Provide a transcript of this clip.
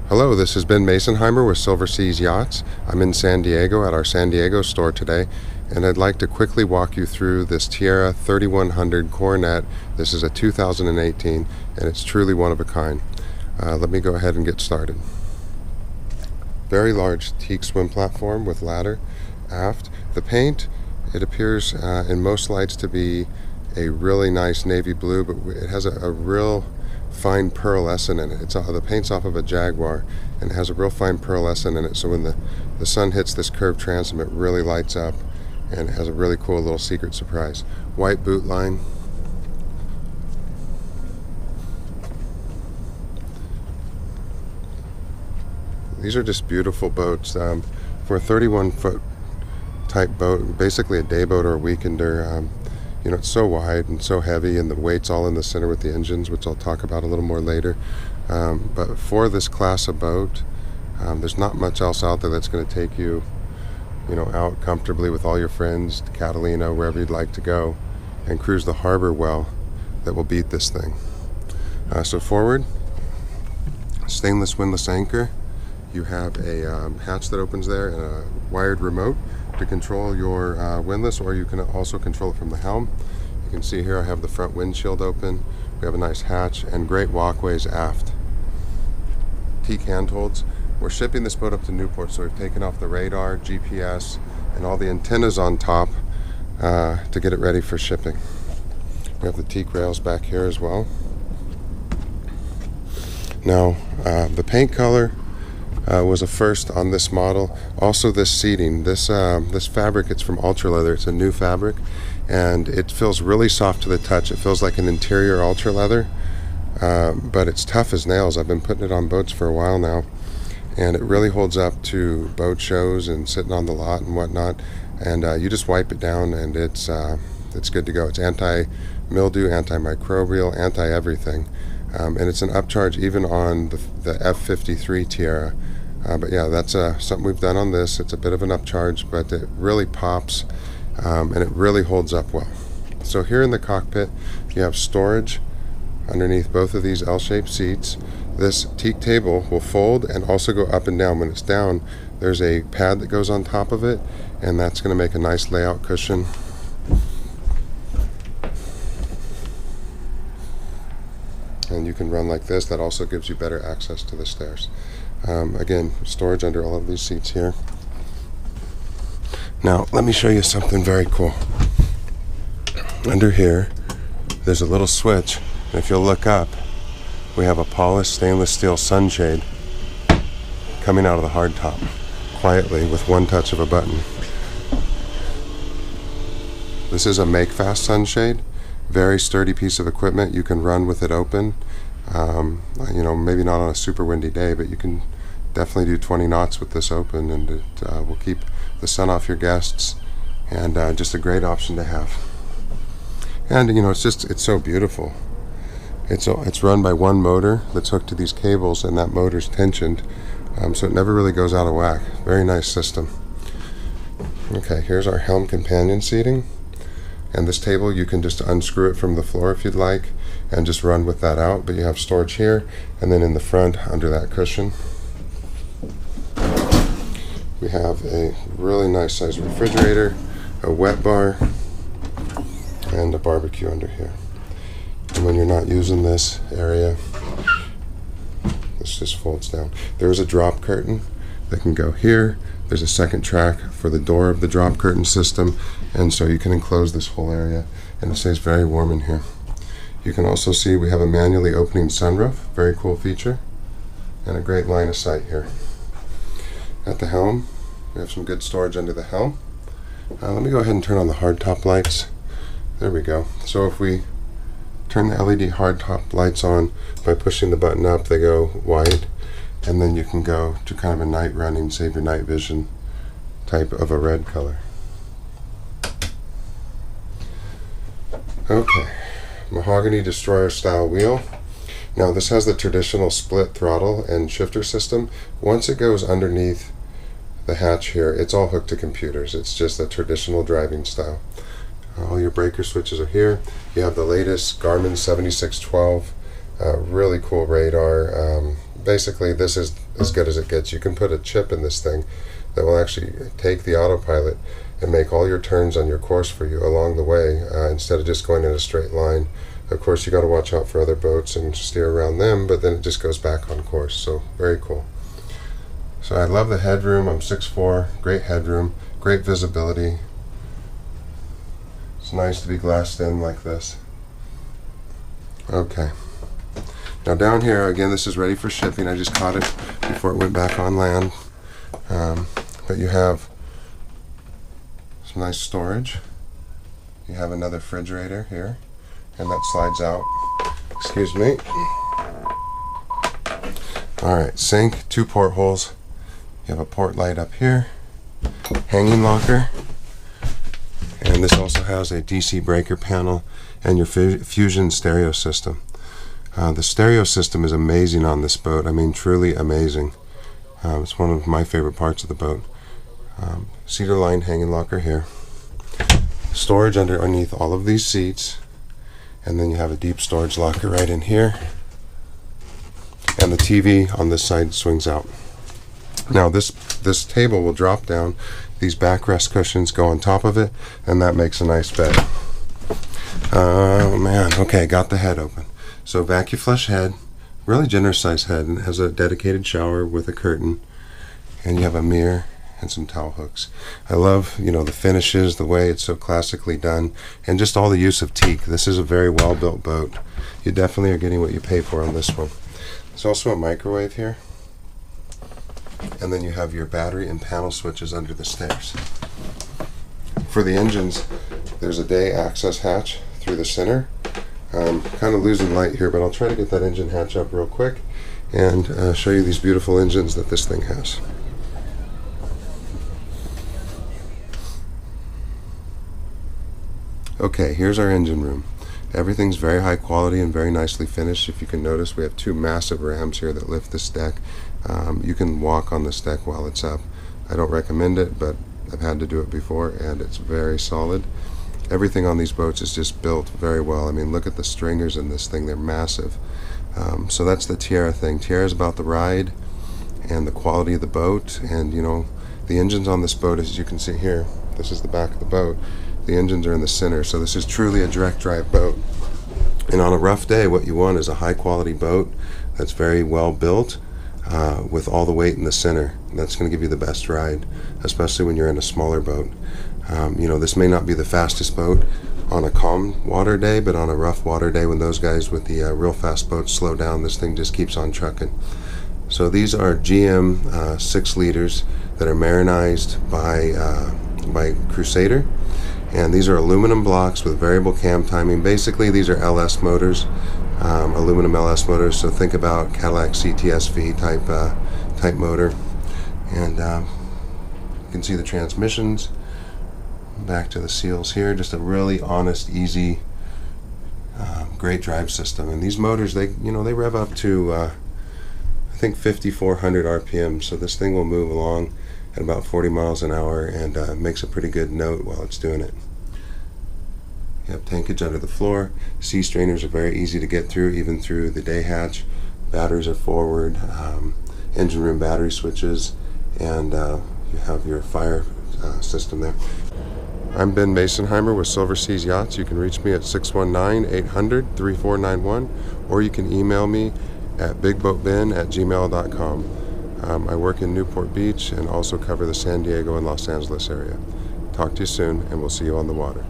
Hello, this has been Masonheimer with Silver Seas Yachts. I'm in San Diego at our San Diego store today, and I'd like to quickly walk you through this Tiara 3100 Coronet. This is a 2018, and it's truly one of a kind. Let me go ahead and get started. Very large teak swim platform with ladder aft. The paint, it appears in most lights to be a really nice navy blue, but it has a real fine pearlescent in it. The paint's off of a Jaguar, and it has a real fine pearlescent in it, so when the sun hits this curved transom, it really lights up, and it has a really cool little secret surprise. White boot line. These are just beautiful boats. For a 31-foot type boat, basically a day boat or a weekender, you know, it's so wide and so heavy, and the weight's all in the center with the engines, which I'll talk about a little more later. But for this class of boat, there's not much else out there that's going to take you, you know, out comfortably with all your friends to Catalina, wherever you'd like to go, and cruise the harbor well, that will beat this thing. So forward, stainless windlass anchor. You have a hatch that opens there and a wired remote to control your windlass, or you can also control it from the helm. You can see here I have the front windshield open. We have a nice hatch and great walkways aft. Teak handholds. We're shipping this boat up to Newport, so we've taken off the radar, GPS, and all the antennas on top to get it ready for shipping. We have the teak rails back here as well. Now, the paint color was a first on this model. Also this seating, this fabric, it's from Ultra Leather. It's a new fabric, and it feels really soft to the touch. It feels like an interior Ultra Leather, but it's tough as nails. I've been putting it on boats for a while now, and it really holds up to boat shows and sitting on the lot and whatnot. And you just wipe it down, and it's good to go. It's anti-mildew, antimicrobial, anti-everything. And it's an upcharge even on the F53 Tiara. But yeah, that's something we've done on this. It's a bit of an upcharge, but it really pops, and it really holds up well. So here in the cockpit, you have storage underneath both of these L-shaped seats. This teak table will fold and also go up and down. When it's down, there's a pad that goes on top of it, and that's going to make a nice layout cushion. And you can run like this. That also gives you better access to the stairs. Again, storage under all of these seats here. Now, let me show you something very cool. Under here, there's a little switch, and if you'll look up, we have a polished stainless steel sunshade coming out of the hardtop, quietly with one touch of a button. This is a make-fast sunshade. Very sturdy piece of equipment. You can run with it open. You know, maybe not on a super windy day, but you can definitely do 20 knots with this open, and it will keep the sun off your guests, and just a great option to have. And you know, it's so beautiful. It's run by one motor that's hooked to these cables, and that motor's tensioned, so it never really goes out of whack. Very nice system. Okay, here's our helm companion seating. And this table, you can just unscrew it from the floor if you'd like and just run with that out, but you have storage here, and then in the front under that cushion we have a really nice sized refrigerator, a wet bar, and a barbecue under here. And when you're not using this area, this just folds down. There's a drop curtain that can go here. There's a second track for the door of the drop curtain system, and so you can enclose this whole area, and it stays very warm in here. You can also see we have a manually opening sunroof, very cool feature, and a great line of sight here. At the helm, we have some good storage under the helm. Let me go ahead and turn on the hardtop lights. There we go. So if we turn the LED hardtop lights on by pushing the button up, they go white. And then you can go to kind of a night running, save your night vision type of a red color. Okay, mahogany destroyer style wheel. Now this has the traditional split throttle and shifter system. Once it goes underneath the hatch here, it's all hooked to computers. It's just a traditional driving style. All your breaker switches are here. You have the latest Garmin 7612, really cool radar. basically this is as good as it gets. You can put a chip in this thing that will actually take the autopilot and make all your turns on your course for you along the way, instead of just going in a straight line. Of course, you got to watch out for other boats and steer around them, but then it just goes back on course. So very cool. So I love the headroom. I'm 6'4", great headroom, great visibility. It's nice to be glassed in like this. Okay. Now down here, again, this is ready for shipping. I just caught it before it went back on land. But you have some nice storage. You have another refrigerator here, and that slides out. Excuse me. Alright, sink, 2 portholes. You have a port light up here, hanging locker, and this also has a DC breaker panel and your Fusion stereo system. The stereo system is amazing on this boat. I mean, truly amazing. It's one of my favorite parts of the boat. Cedar line hanging locker here. Storage underneath all of these seats. And then you have a deep storage locker right in here. And the TV on this side swings out. Now this table will drop down. These backrest cushions go on top of it, and that makes a nice bed. Oh man, okay, got the head open. So vacuum-flush head, really generous size head, and it has a dedicated shower with a curtain, and you have a mirror and some towel hooks. I love, the finishes, the way it's so classically done, and just all the use of teak. This is a very well-built boat. You definitely are getting what you pay for on this one. There's also a microwave here, and then you have your battery and panel switches under the stairs. For the engines, there's a day access hatch through the center. Kind of losing light here, but I'll try to get that engine hatch up real quick and show you these beautiful engines that this thing has. Okay, here's our engine room. Everything's very high quality and very nicely finished. If you can notice, we have 2 massive rams here that lift this deck. You can walk on this deck while it's up. I don't recommend it, but I've had to do it before, and it's very solid. Everything on these boats is just built very well. I mean, look at the stringers in this thing. They're massive. So that's the Tiara thing. Tiara is about the ride and the quality of the boat. And, the engines on this boat, as you can see here, this is the back of the boat. The engines are in the center. So this is truly a direct drive boat. And on a rough day, what you want is a high quality boat that's very well built, with all the weight in the center. That's going to give you the best ride, especially when you're in a smaller boat. This may not be the fastest boat on a calm water day, but on a rough water day, when those guys with the real fast boats slow down, this thing just keeps on trucking. So these are GM 6 liters that are marinized by Crusader, and these are aluminum blocks with variable cam timing. Basically, these are LS motors, aluminum LS motors. So think about Cadillac CTSV type motor, and you can see the transmissions. Back to the seals here, just a really honest, easy, great drive system. And these motors, they rev up to I think 5,400 RPM, so this thing will move along at about 40 miles an hour and makes a pretty good note while it's doing it. You have tankage under the floor. Sea strainers are very easy to get through, even through the day hatch. Batteries are forward, engine room battery switches, and you have your fire system there. I'm Ben Masonheimer with Silver Seas Yachts. You can reach me at 619-800-3491, or you can email me at bigboatben@gmail.com. I work in Newport Beach and also cover the San Diego and Los Angeles area. Talk to you soon, and we'll see you on the water.